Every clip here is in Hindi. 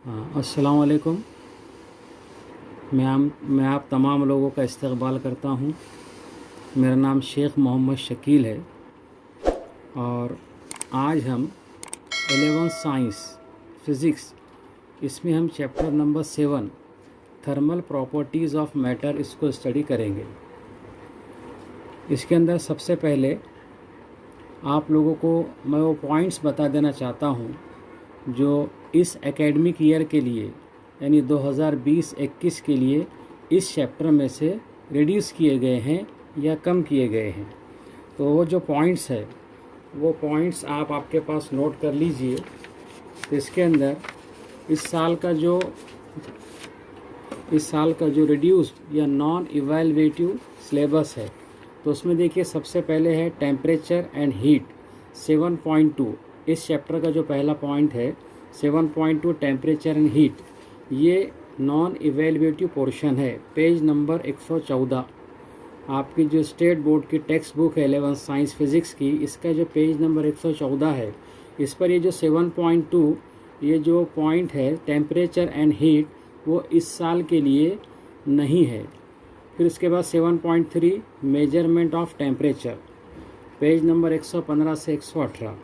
हाँ, अस्सलाम वालेकुम। मैं आप तमाम लोगों का इस्तकबाल करता हूँ। मेरा नाम शेख मोहम्मद शकील है और आज हम 11 साइंस फ़िज़िक्स इसमें हम chapter number 7 thermal properties of matter इसको स्टडी करेंगे। इसके अंदर सबसे पहले आप लोगों को मैं वो पॉइंट्स बता देना चाहता हूँ जो इस एकेडमिक ईयर के लिए यानी 2020-21 के लिए इस चैप्टर में से रिड्यूस किए गए हैं या कम किए गए हैं। तो वो जो पॉइंट्स है वो पॉइंट्स आप आपके पास नोट कर लीजिए। तो इसके अंदर इस साल का जो रिड्यूस या नॉन इवैल्यूएटिव सिलेबस है, तो उसमें देखिए सबसे पहले है टेम्परेचर एंड हीट 7.2। इस चैप्टर का जो पहला पॉइंट है 7.2 टेम्परेचर एंड हीट, ये नॉन इवैल्यूएटिव पोर्शन है, पेज नंबर 114। आपकी जो स्टेट बोर्ड की टेक्स्ट बुक है 11 साइंस फिज़िक्स की, इसका जो पेज नंबर 114 है, इस पर ये जो 7.2 ये जो पॉइंट है टेम्परेचर एंड हीट, वो इस साल के लिए नहीं है। फिर उसके बाद 7.3 measurement of temperature, page number 115 से 118,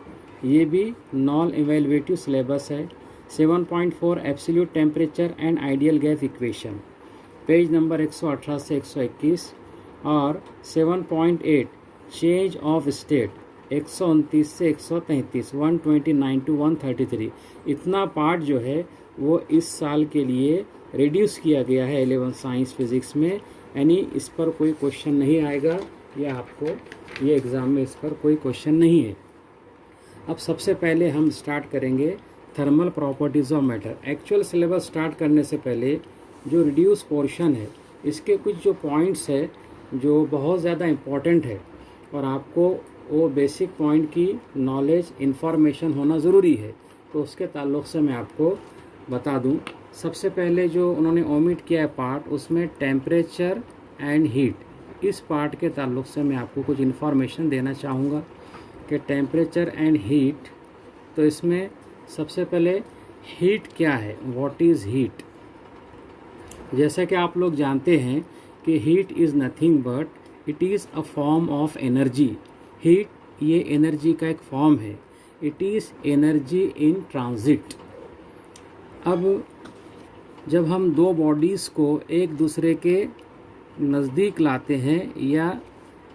ये भी नॉन इवैल्यूएटिव सिलेबस है। 7.4 absolute temperature and ideal gas equation, page number 118 से 121, और 7.8 चेंज ऑफ स्टेट 129 से 133, 129 टू 133। इतना पार्ट जो है वो इस साल के लिए रिड्यूस किया गया है 11 साइंस फिज़िक्स में, यानी इस पर कोई क्वेश्चन नहीं आएगा या आपको ये एग्ज़ाम में इस पर कोई क्वेश्चन नहीं है। अब सबसे पहले हम स्टार्ट करेंगे thermal properties of matter. Actual syllabus start करने से पहले जो रिड्यूस पोर्शन है, इसके कुछ जो पॉइंट्स है जो बहुत ज़्यादा इम्पॉर्टेंट है और आपको वो बेसिक पॉइंट की नॉलेज इन्फॉर्मेशन होना ज़रूरी है, तो उसके ताल्लुक़ से मैं आपको बता दूं। सबसे पहले जो उन्होंने ओमिट किया है पार्ट, उसमें टेम्परेचर एंड हीट, इस पार्ट के ताल्लुक़ से मैं आपको कुछ इन्फॉर्मेशन देना चाहूँगा कि टेम्परेचर एंड हीट। तो इसमें सबसे पहले हीट क्या है, व्हाट इज़ हीट। जैसा कि आप लोग जानते हैं कि heat is nothing but it is a form of energy. Heat ये एनर्जी का एक फॉर्म है। It is energy in transit. अब जब हम दो बॉडीज़ को एक दूसरे के नज़दीक लाते हैं, या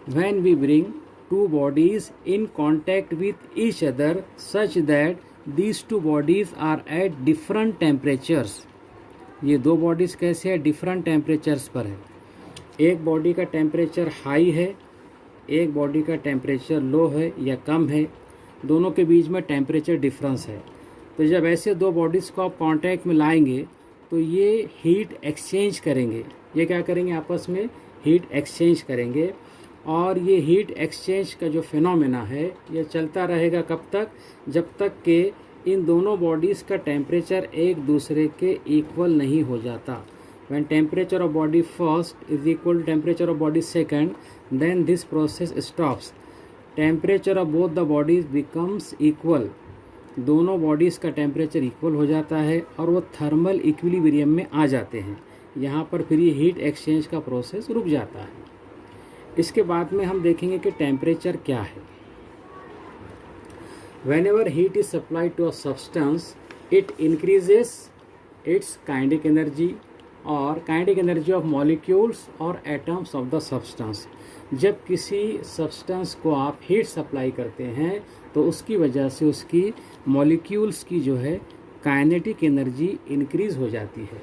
when we bring two bodies in contact with each other such that these two bodies are at different temperatures. ये दो बॉडीज़ कैसे है, डिफरेंट टेम्परेचर्स पर है। एक बॉडी का टेम्परेचर हाई है, एक बॉडी का टेम्परेचर लो है या कम है, दोनों के बीच में टेम्परेचर डिफरेंस है। तो जब ऐसे दो बॉडीज़ को आप कांटेक्ट में लाएंगे तो ये हीट एक्सचेंज करेंगे। ये क्या करेंगे, आपस में हीट एक्सचेंज करेंगे। और ये हीट एक्सचेंज का जो फिनोमेना है ये चलता रहेगा कब तक, जब तक कि इन दोनों बॉडीज़ का टेम्परेचर एक दूसरे के इक्वल नहीं हो जाता। When temperature of body first is equal to temperature of body second, then this process stops. Temperature of both the bodies becomes equal. दोनों बॉडीज़ का टेम्परेचर इक्वल हो जाता है और वो थर्मल इक्विलिब्रियम में आ जाते हैं। यहाँ पर फिर ये हीट एक्सचेंज का प्रोसेस रुक जाता है। इसके बाद में हम देखेंगे कि टेम्परेचर क्या है। Whenever heat is supplied to a substance, it increases its kinetic energy और काइनेटिक एनर्जी ऑफ मॉलिक्यूल्स और एटम्स ऑफ द सब्सटेंस। जब किसी सब्सटेंस को आप हीट सप्लाई करते हैं तो उसकी वजह से उसकी मॉलिक्यूल्स की जो है काइनेटिक एनर्जी इंक्रीज हो जाती है।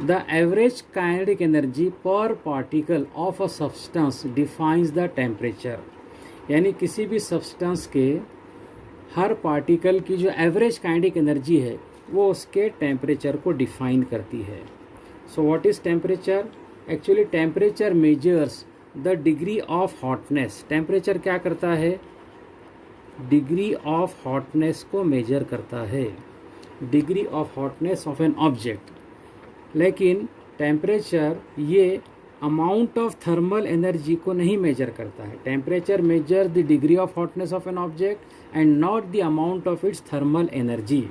द एवरेज काइनेटिक एनर्जी पर particle of a substance defines the temperature, यानी किसी भी सब्सटेंस के हर पार्टिकल की जो एवरेज काइनेटिक एनर्जी है वो उसके टेम्परेचर को डिफाइन करती है। So what is temperature? Actually temperature measures the degree of hotness. Temperature क्या करता है, degree of hotness को measure करता है, degree of hotness of an object। लेकिन temperature ये amount of thermal energy को नहीं measure करता है। Temperature measures the degree of hotness of an object and not the amount of its thermal energy।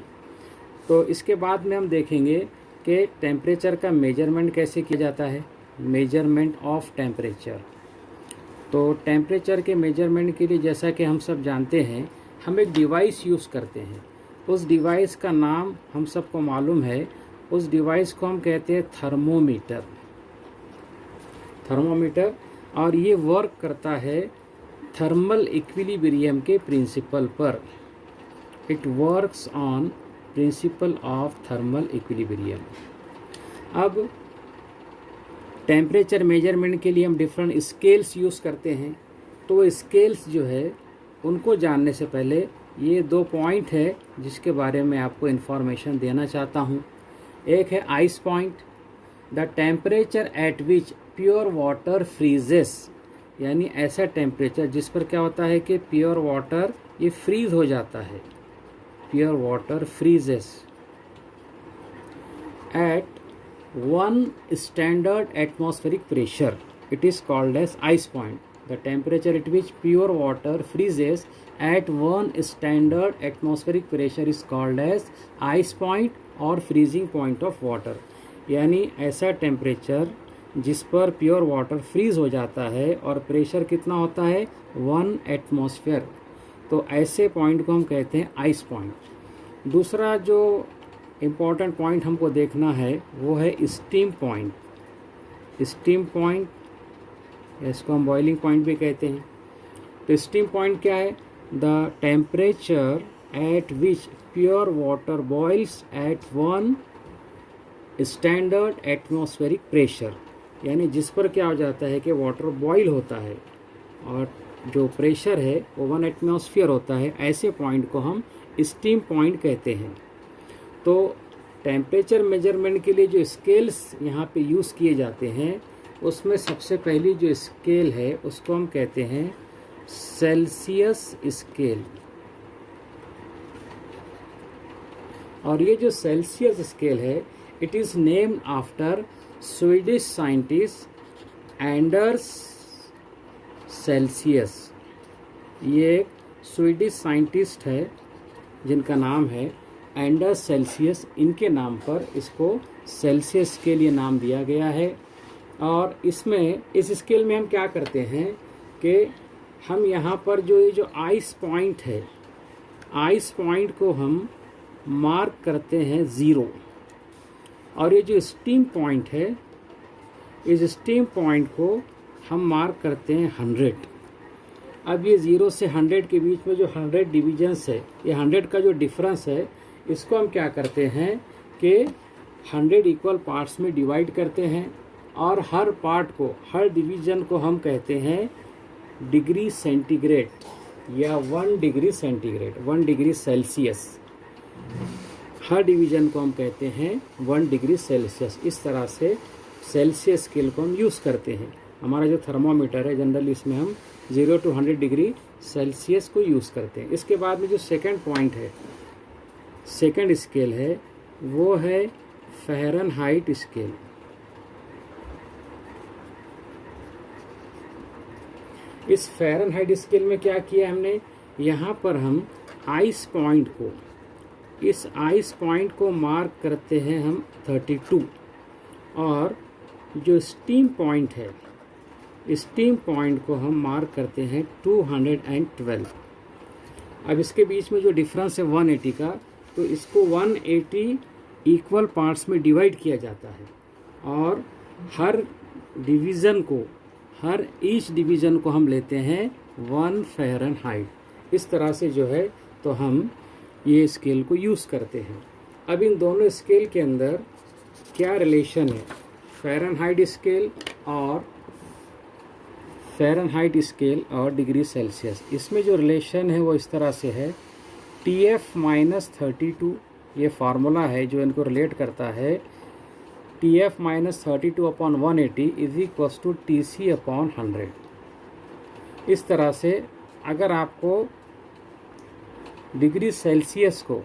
तो इसके बाद में हम देखेंगे कि टेम्परेचर का मेजरमेंट कैसे किया जाता है, मेजरमेंट ऑफ टेम्परेचर। तो टेम्परेचर के मेजरमेंट के लिए जैसा कि हम सब जानते हैं, हम एक डिवाइस यूज़ करते हैं। उस डिवाइस का नाम हम सबको मालूम है, उस डिवाइस को हम कहते हैं थर्मोमीटर। थर्मोमीटर, और ये वर्क करता है थर्मल इक्विलिब्रियम के प्रिंसिपल पर। It works on principle of thermal equilibrium. अब टेम्परेचर मेजरमेंट के लिए हम डिफरेंट स्केल्स यूज़ करते हैं। तो वो स्केल्स जो है उनको जानने से पहले ये 2 पॉइंट है जिसके बारे में आपको इन्फॉर्मेशन देना चाहता हूँ। एक है ice point, the temperature at which pure water freezes, यानी ऐसा टेम्परेचर जिस पर क्या होता है कि प्योर वाटर ये फ्रीज हो जाता है, pure water freezes at 1 standard atmospheric pressure, it is called as ice point. The temperature at which pure water freezes at 1 standard atmospheric pressure is called as ice point और freezing point of water। यानी ऐसा टेम्परेचर जिस पर प्योर वाटर फ्रीज हो जाता है और प्रेशर कितना होता है 1 एटमॉस्फेयर, तो ऐसे पॉइंट को हम कहते हैं आइस पॉइंट। दूसरा जो इम्पॉर्टेंट पॉइंट हमको देखना है वो है स्टीम पॉइंट। स्टीम पॉइंट, इसको हम बॉइलिंग पॉइंट भी कहते हैं। तो स्टीम पॉइंट क्या है, the temperature at which pure water boils at 1 standard atmospheric pressure, यानी जिस पर क्या हो जाता है कि वाटर बॉईल होता है और जो प्रेशर है वो 1 एटमॉस्फेयर होता है, ऐसे पॉइंट को हम स्टीम पॉइंट कहते हैं। तो टेम्परेचर मेजरमेंट के लिए जो स्केल्स यहाँ पे यूज़ किए जाते हैं उसमें सबसे पहली जो स्केल है उसको हम कहते हैं सेल्सियस स्केल। और ये जो सेल्सियस स्केल है it is named after Swedish scientist Anders Celsius. ये एक स्वीडिश साइंटिस्ट है जिनका नाम है एंडर्स सेल्सियस, इनके नाम पर इसको सेल्सियस के लिए नाम दिया गया है। और इसमें इस स्केल में हम क्या करते हैं कि हम यहाँ पर जो ये जो आइस पॉइंट है, आइस पॉइंट को हम मार्क करते हैं 0, और ये जो स्टीम पॉइंट है इस स्टीम पॉइंट को हम मार्क करते हैं 100। अब ये 0 से 100 के बीच में जो 100 डिविजन्स है, ये 100 का जो डिफरेंस है इसको हम क्या करते हैं कि 100 इक्वल पार्ट्स में डिवाइड करते हैं और हर पार्ट को, हर डिवीज़न को हम कहते हैं डिग्री सेंटीग्रेड या 1 डिग्री सेंटीग्रेड, 1 डिग्री सेल्सियस। हर डिवीज़न को हम कहते हैं 1 डिग्री सेल्सियस। इस तरह से सेल्सियस स्केल को हम यूज़ करते हैं। हमारा जो थर्मोमीटर है जनरली इसमें हम 0 to 100 डिग्री सेल्सियस को यूज़ करते हैं। इसके बाद में जो सेकंड पॉइंट है, सेकंड स्केल है, वो है फ़ारेनहाइट स्केल। इस फ़ारेनहाइट स्केल में क्या किया हमने, यहाँ पर हम आइस पॉइंट को, इस आइस पॉइंट को मार्क करते हैं हम 32, और जो स्टीम पॉइंट है, स्टीम पॉइंट को हम मार्क करते हैं 212। अब इसके बीच में जो डिफरेंस है 180 का, तो इसको 180 इक्वल पार्ट्स में डिवाइड किया जाता है और हर डिवीज़न को, हर ईच डिवीज़न को हम लेते हैं 1 फ़ारेनहाइट। इस तरह से जो है तो हम ये स्केल को यूज़ करते हैं। अब इन दोनों स्केल के अंदर क्या रिलेशन है, फ़ारेनहाइट स्केल और डिग्री सेल्सियस, इसमें जो रिलेशन है वो इस तरह से है, TF-32, ये फार्मूला है जो इनको रिलेट करता है, TF-32/180 is equals to TC/100। इस तरह से अगर आपको डिग्री सेल्सियस को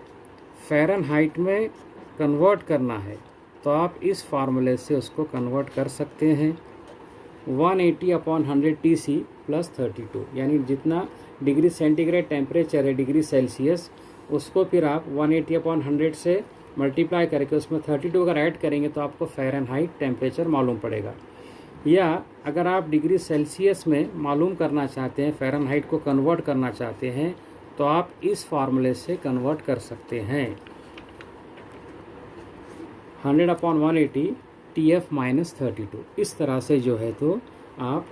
फ़ारेनहाइट में कन्वर्ट करना है तो आप इस फार्मूले से उसको कन्वर्ट कर सकते हैं। 180/100 TC + 32, यानी जितना डिग्री सेंटीग्रेड टेम्परेचर है डिग्री सेल्सियस, उसको फिर आप 180/100 से मल्टीप्लाई करके उसमें 32 अगर ऐड करेंगे तो आपको फ़ारेनहाइट टेम्परेचर मालूम पड़ेगा। या अगर आप डिग्री सेल्सियस में मालूम करना चाहते हैं, फ़ारेनहाइट को कन्वर्ट करना चाहते हैं, तो आप इस फार्मूले से कन्वर्ट कर सकते हैं। 100/180 TF - 32, इस तरह से जो है तो आप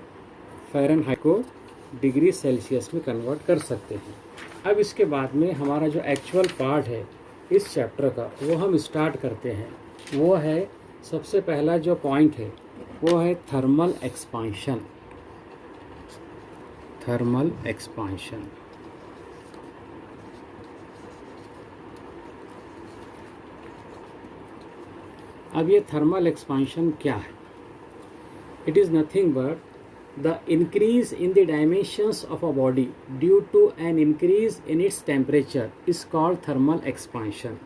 फ़ारेनहाइट को डिग्री सेल्सियस में कन्वर्ट कर सकते हैं। अब इसके बाद में हमारा जो एक्चुअल पार्ट है इस चैप्टर का वो हम स्टार्ट करते हैं। वो है सबसे पहला जो पॉइंट है वो है थर्मल एक्सपांशन। थर्मल एक्सपांशन अब ये थर्मल एक्सपांशन क्या है? It is nothing but the increase in the dimensions of a body due to an increase in its temperature is called thermal expansion।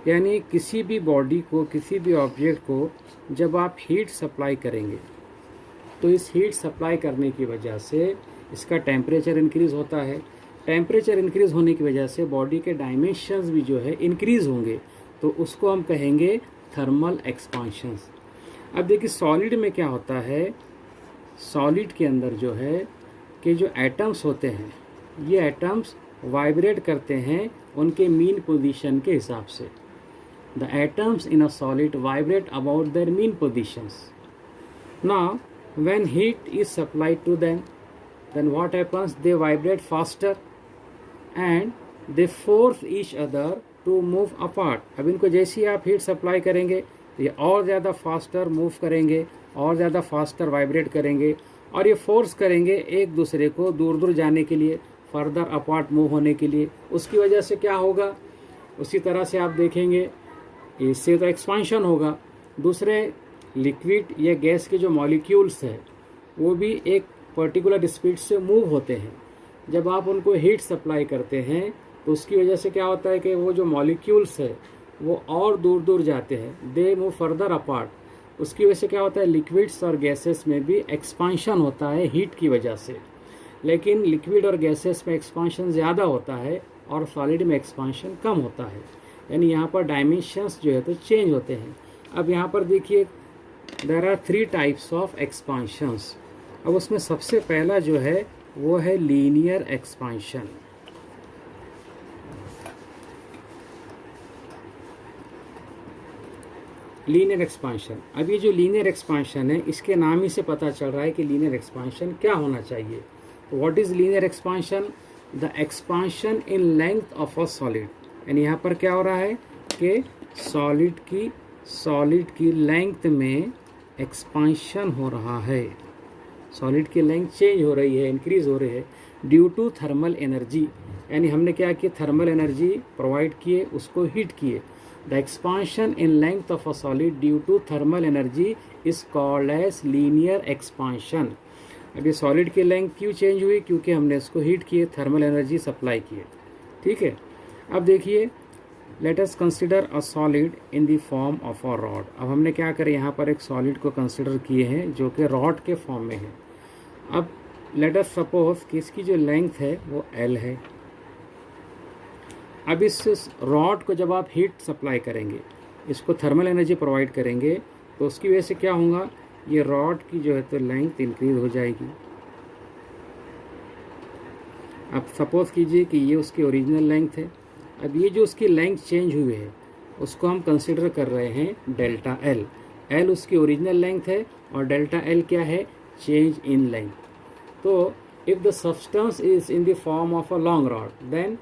यानी किसी भी बॉडी को, किसी भी ऑब्जेक्ट को जब आप हीट सप्लाई करेंगे तो इस हीट सप्लाई करने की वजह से इसका टेम्परेचर इंक्रीज़ होता है। टेम्परेचर इंक्रीज़ होने की वजह से बॉडी के डायमेंशंस भी जो है इंक्रीज़ होंगे, तो उसको हम कहेंगे थर्मल एक्सपांशंस। अब देखिए सॉलिड में क्या होता है, सॉलिड के अंदर जो है कि जो एटम्स होते हैं ये एटम्स वाइब्रेट करते हैं उनके मीन पोजीशन के हिसाब से। The atoms in a solid vibrate about their mean positions. Now when heat is supplied to them then what happens, they vibrate faster and they force each other to move apart. अब इनको जैसे ही आप हीट सप्लाई करेंगे ये और ज़्यादा फास्टर मूव करेंगे, और ज़्यादा फास्टर वाइब्रेट करेंगे और ये फोर्स करेंगे एक दूसरे को दूर दूर जाने के लिए, फर्दर अपार्ट मूव होने के लिए। उसकी वजह से क्या होगा, उसी तरह से आप देखेंगे इससे तो एक्सपांशन होगा। दूसरे लिक्विड या गैस के जो मॉलिक्यूल्स है वो भी एक पर्टिकुलर स्पीड से मूव होते हैं। जब आप उनको हीट सप्लाई करते हैं तो उसकी वजह से क्या होता है कि वो जो मॉलिक्यूल्स है वो और दूर दूर जाते हैं, दे मूव फर्दर अपार्ट। उसकी वजह से क्या होता है, लिक्विड्स और गैसेस में भी एक्सपांशन होता है हीट की वजह से। लेकिन लिक्विड और गैसेस में एक्सपांशन ज़्यादा होता है और सॉलिड में एक्सपांशन कम होता है। यानी यहाँ पर डायमेंशंस जो है तो चेंज होते हैं। अब यहाँ पर देखिए देयर आर 3 टाइप्स ऑफ एक्सपांशंस। अब उसमें सबसे पहला जो है वो है लीनियर एक्सपांशन। लीनियर एक्सपांशन, अब ये जो लीनियर एक्सपांशन है इसके नाम ही से पता चल रहा है कि लीनियर एक्सपांशन क्या होना चाहिए। What is linear expansion? The expansion in length of a solid. यानी यहाँ पर क्या हो रहा है कि सॉलिड की लेंथ में एक्सपांशन हो रहा है, सॉलिड की लेंथ चेंज हो रही है, इंक्रीज हो रही है ड्यू टू थर्मल एनर्जी। यानी हमने क्या किया, थर्मल एनर्जी प्रोवाइड किए, उसको हीट किए। The expansion in length of a solid due to thermal energy is called as linear expansion। अब ये सॉलिड की लेंथ क्यों चेंज हुई, क्योंकि हमने इसको हीट किए, थर्मल एनर्जी सप्लाई किए। ठीक है, अब देखिए let us consider a solid in the form of a rod. अब हमने क्या करें, यहाँ पर एक सॉलिड को कंसिडर किए हैं जो कि रॉड के फॉर्म में है। अब लेट अस सपोज कि इसकी जो लेंथ है वो L है। अब इस रॉड को जब आप हीट सप्लाई करेंगे, इसको थर्मल एनर्जी प्रोवाइड करेंगे, तो उसकी वजह से क्या होगा, ये रॉड की जो है तो लेंथ इंक्रीज हो जाएगी। अब सपोज कीजिए कि ये उसकी ओरिजिनल लेंथ है। अब ये जो उसकी लेंथ चेंज हुई है उसको हम कंसिडर कर रहे हैं डेल्टा एल। एल उसकी ओरिजिनल लेंथ है और डेल्टा एल क्या है, चेंज इन लेंथ। तो if the substance is in the form of a long rod then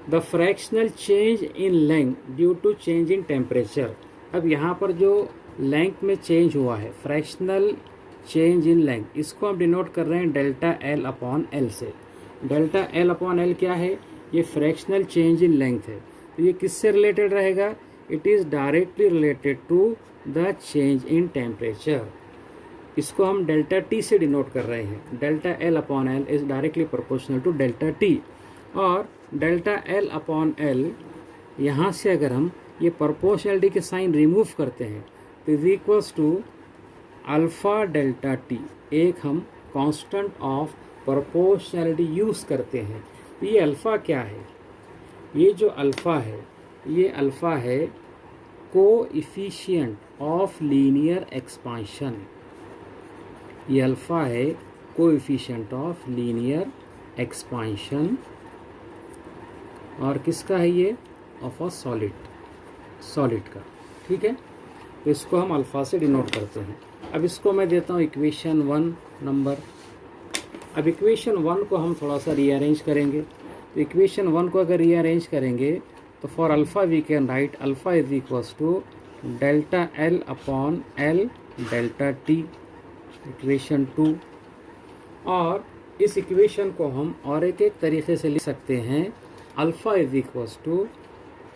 the fractional change in length due to change in temperature. अब यहाँ पर जो लेंथ में चेंज हुआ है, फ्रैक्शनल चेंज इन लेंथ, इसको हम डिनोट कर रहे हैं डेल्टा एल अपॉन एल से। डेल्टा एल अपॉन एल क्या है, ये फ्रैक्शनल चेंज इन लेंथ है। तो ये किससे रिलेटेड रहेगा, it is directly related to the change in temperature. इसको हम डेल्टा टी से डिनोट कर रहे हैं। Delta L upon L is directly proportional to delta T. और डेल्टा एल अपॉन एल यहाँ से अगर हम ये प्रोपोर्शनलिटी के साइन रिमूव करते हैं तो is equals to alpha delta T. एक हम कांस्टेंट ऑफ प्रोपोर्शनलिटी यूज़ करते हैं। तो ये अल्फ़ा क्या है, ये जो अल्फ़ा है ये अल्फ़ा है कोएफिशिएंट ऑफ लीनियर एक्सपांशन। ये अल्फ़ा है कोएफिशिएंट ऑफ लीनियर एक्सपांशन। और किसका है ये? ऑफ अ सॉलिड का। ठीक है, तो इसको हम अल्फ़ा से डिनोट करते हैं। अब इसको मैं देता हूँ इक्वेशन 1 नंबर। अब इक्वेशन 1 को हम थोड़ा सा रीअरेंज करेंगे। तो इक्वेशन 1 को अगर रीअरेंज करेंगे तो for alpha we can write alpha is equals to delta L upon L delta T, equation 2। और इस इक्वेशन को हम और एक तरीके से लिख सकते हैं, alpha is equals to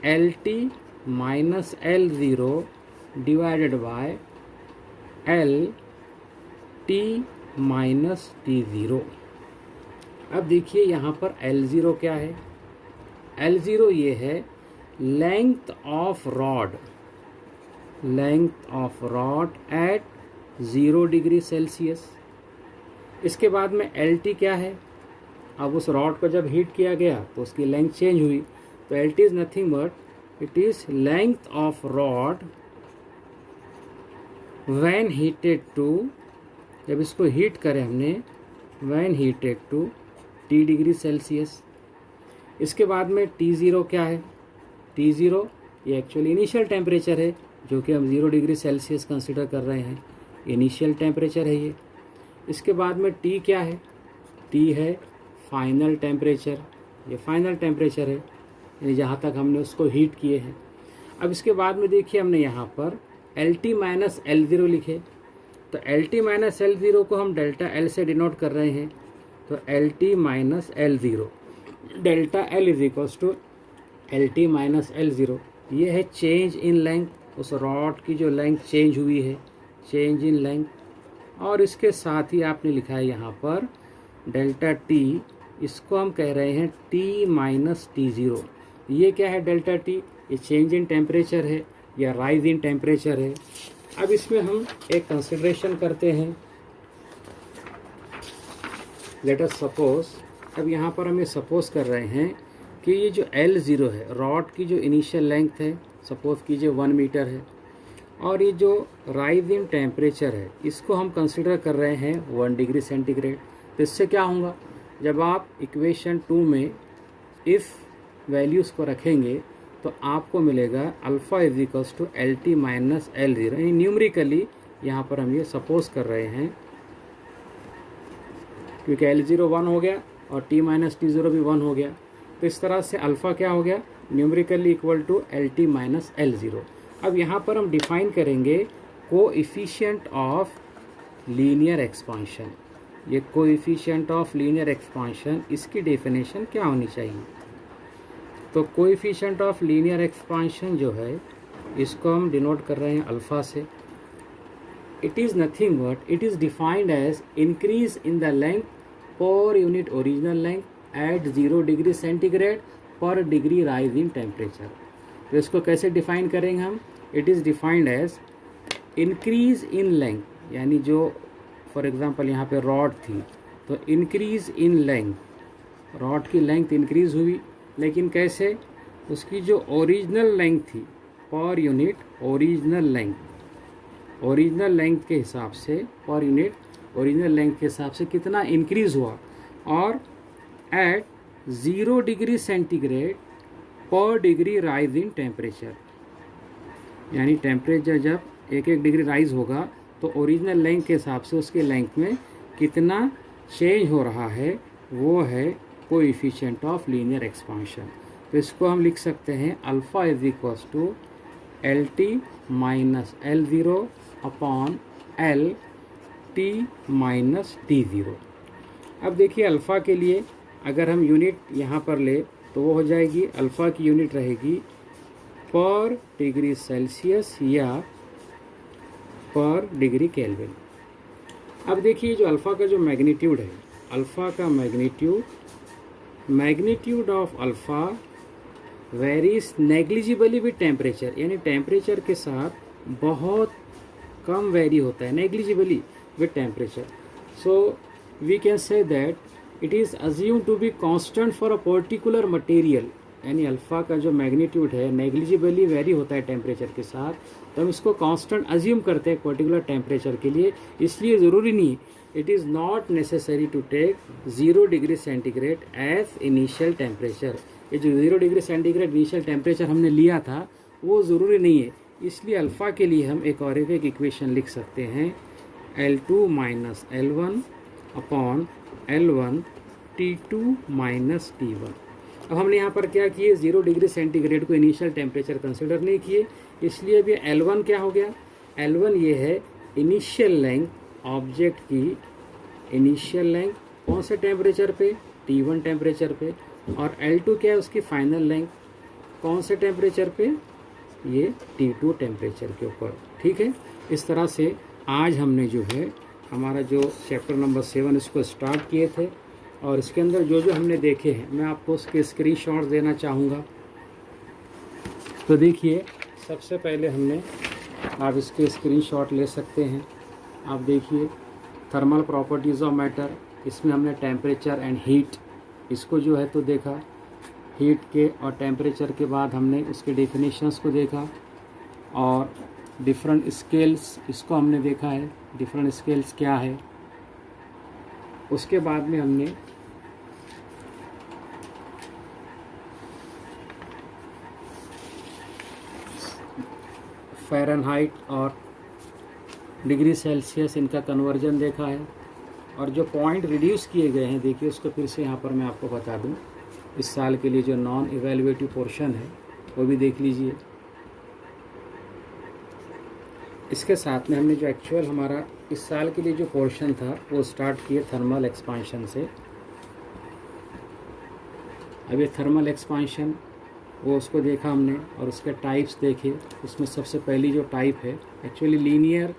L T minus L zero divided by L T minus T zero. अब देखिए यहाँ पर एल ज़ीरो क्या है? एल ज़ीरो ये है length of rod at 0 degree Celsius. इसके बाद में एल टी क्या है? अब उस रॉड को जब हीट किया गया तो उसकी लेंथ चेंज हुई, तो L T is nothing but it is length of rod when heated to, जब इसको हीट करें हमने, when heated to T degree Celsius. इसके बाद में टी ज़ीरो क्या है? टी ज़ीरो ये एक्चुअली इनिशियल टेम्परेचर है, जो कि हम 0 डिग्री सेल्सियस कंसिडर कर रहे हैं, इनिशियल टेम्परेचर है ये। इसके बाद में टी क्या है? टी है फाइनल टेम्परेचर, ये फाइनल टेम्परेचर है, यानी जहाँ तक हमने उसको हीट किए हैं। अब इसके बाद में देखिए हमने यहाँ पर L T minus L zero लिखे, तो L T minus L zero को हम डेल्टा एल से डिनोट कर रहे हैं। तो L T minus L zero, delta L is equals to L T minus L zero. ये है चेंज इन लेंथ, उस रॉड की जो लेंथ चेंज हुई है, चेंज इन लेंथ। और इसके साथ ही आपने लिखा है यहाँ पर डेल्टा टी, इसको हम कह रहे हैं टी माइनस टी ज़ीरो। ये क्या है डेल्टा टी? ये चेंज इन टेम्परेचर है या राइज इन टेम्परेचर है। अब इसमें हम एक कंसिडरेशन करते हैं, लेट अस सपोज। अब यहाँ पर हम ये सपोज कर रहे हैं कि ये जो एल ज़ीरो है, रॉड की जो इनिशियल लेंथ है, सपोज कीजिए 1 मीटर है, और ये जो राइज इन टेम्परेचर है इसको हम कंसिडर कर रहे हैं 1 डिग्री सेंटीग्रेड। तो इससे क्या होगा, जब आप इक्वेशन 2 में इफ़ वैल्यूज़ को रखेंगे तो आपको मिलेगा alpha is equals to L T minus L zero. यानी न्यूमरिकली यहाँ पर हम ये सपोज कर रहे हैं, क्योंकि एल ज़ीरो 1 हो गया और टी माइनस टी ज़ीरो भी 1 हो गया, तो इस तरह से अल्फ़ा क्या हो गया, numerically equal to L T minus L zero. अब यहाँ पर हम डिफाइन करेंगे कोएफिशिएंट ऑफ लीनियर एक्सपांशन। ये कोएफिशिएंट ऑफ लीनियर एक्सपांशन, इसकी डेफिनेशन क्या होनी चाहिए? तो कोएफिशिएंट ऑफ लीनियर एक्सपांशन जो है इसको हम डिनोट कर रहे हैं अल्फ़ा से। It is nothing but it is defined as increase in the length per unit original length at 0 degree centigrade per degree rise in temperature. तो इसको कैसे डिफाइन करेंगे हम? It is defined as increase in length, यानी जो फॉर एग्जांपल यहाँ पे रॉड थी, तो इंक्रीज इन लेंथ, रॉड की लेंथ इंक्रीज हुई, लेकिन कैसे? उसकी जो ओरिजिनल लेंथ थी पर यूनिट ओरिजिनल लेंथ के हिसाब से, पर यूनिट ओरिजिनल लेंथ के हिसाब से कितना इंक्रीज हुआ, और eight 0 degree centigrade per degree rise in temperature. यानी टेम्परेचर जब 1 डिग्री राइज होगा तो ओरिजिनल लेंथ के हिसाब से उसके लेंथ में कितना चेंज हो रहा है, वो है कोएफिशिएंट ऑफ लीनियर एक्सपांशन। तो इसको हम लिख सकते हैं alpha is equals to L T minus L zero upon L T minus T zero. अब देखिए अल्फ़ा के लिए अगर हम यूनिट यहाँ पर ले तो वो हो जाएगी, अल्फ़ा की यूनिट रहेगी पर डिग्री सेल्सियस या पर डिग्री केल्विन। अब देखिए जो अल्फ़ा का जो मैग्नीट्यूड है, अल्फ़ा का magnitude of alpha varies negligibly with temperature, यानी टेम्परेचर के साथ बहुत कम वेरी होता है, negligibly with temperature. So we can say that it is assumed to be constant for a particular material यानी अल्फ़ा का जो मैग्नीट्यूड है नेग्लिजिबली वेरी होता है टेम्परेचर के साथ, तो हम इसको कांस्टेंट अज्यूम करते हैं पर्टिकुलर टेम्परेचर के लिए। इसलिए ज़रूरी नहीं, it is not necessary to take 0 degree centigrade as initial temperature. ये जो 0 डिग्री सेंटीग्रेड इनिशियल टेम्परेचर हमने लिया था वो ज़रूरी नहीं है। इसलिए अल्फ़ा के लिए हम एक और एक इक्वेशन लिख सकते हैं, L2 minus L1 upon L1 T2 minus T1। अब हमने यहाँ पर क्या किए, 0 डिग्री सेंटीग्रेड को इनिशियल टेम्परेचर कंसिडर नहीं किए, इसलिए अभी L1 क्या हो गया, L1 ये है इनिशियल लेंथ ऑब्जेक्ट की, इनिशियल लेंथ कौन से टेम्परेचर पे, T1 टेम्परेचर पे, और L2 क्या है उसकी फाइनल लेंथ कौन से टेम्परेचर पे, ये T2 टेम्परेचर के ऊपर। ठीक है, इस तरह से आज हमने जो है हमारा जो चैप्टर नंबर 7 इसको स्टार्ट किए थे, और इसके अंदर जो जो हमने देखे हैं मैं आपको उसके स्क्रीनशॉट्स देना चाहूँगा। तो देखिए, सबसे पहले हमने, आप इसके स्क्रीनशॉट ले सकते हैं। आप देखिए थर्मल प्रॉपर्टीज़ ऑफ मैटर, इसमें हमने टेम्परेचर एंड हीट इसको जो है तो देखा, हीट के और टेम्परेचर के बाद हमने उसके डेफिनेशंस को देखा, और डिफरेंट स्केल्स इसको हमने देखा है, डिफरेंट स्केल्स क्या है। उसके बाद में हमने फ़ारेनहाइट और डिग्री सेल्सियस इनका कन्वर्जन देखा है, और जो पॉइंट रिड्यूस किए गए हैं देखिए उसको फिर से यहाँ पर मैं आपको बता दूँ। इस साल के लिए जो नॉन इवैल्यूएटिव पोर्शन है वो भी देख लीजिए। इसके साथ में हमने जो एक्चुअल हमारा इस साल के लिए जो पोर्शन था वो स्टार्ट किए थर्मल एक्सपांशन से। अब ये थर्मल एक्सपांशन वो उसको देखा हमने, और उसके टाइप्स देखे। उसमें सबसे पहली जो टाइप है एक्चुअली लीनियर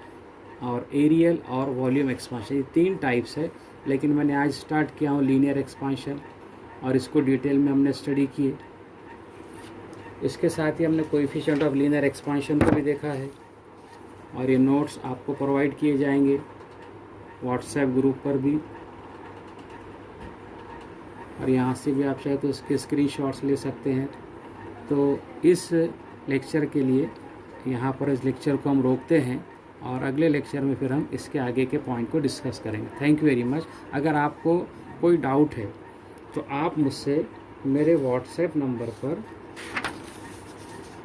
और एरियल और वॉल्यूम एक्सपांशन, ये 3 टाइप्स है, लेकिन मैंने आज स्टार्ट किया हूँ लीनियर एक्सपांशन, और इसको डिटेल में हमने स्टडी किए। इसके साथ ही हमने कोएफिशिएंट ऑफ लीनियर एक्सपांशन को भी देखा है, और ये नोट्स आपको प्रोवाइड किए जाएंगे व्हाट्सएप ग्रुप पर भी, और यहाँ से भी आप चाहे तो इसके स्क्रीनशॉट्स ले सकते हैं। तो इस लेक्चर के लिए यहाँ पर इस लेक्चर को हम रोकते हैं, और अगले लेक्चर में फिर हम इसके आगे के पॉइंट को डिस्कस करेंगे। Thank you very much. अगर आपको कोई डाउट है तो आप मुझसे मेरे व्हाट्सएप नंबर पर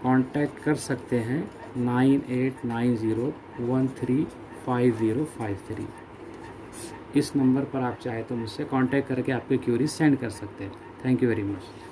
कांटेक्ट कर सकते हैं 9890135053। इस नंबर पर आप चाहे तो मुझसे कांटेक्ट करके आपके क्यूरीज सेंड कर सकते हैं। Thank you very much.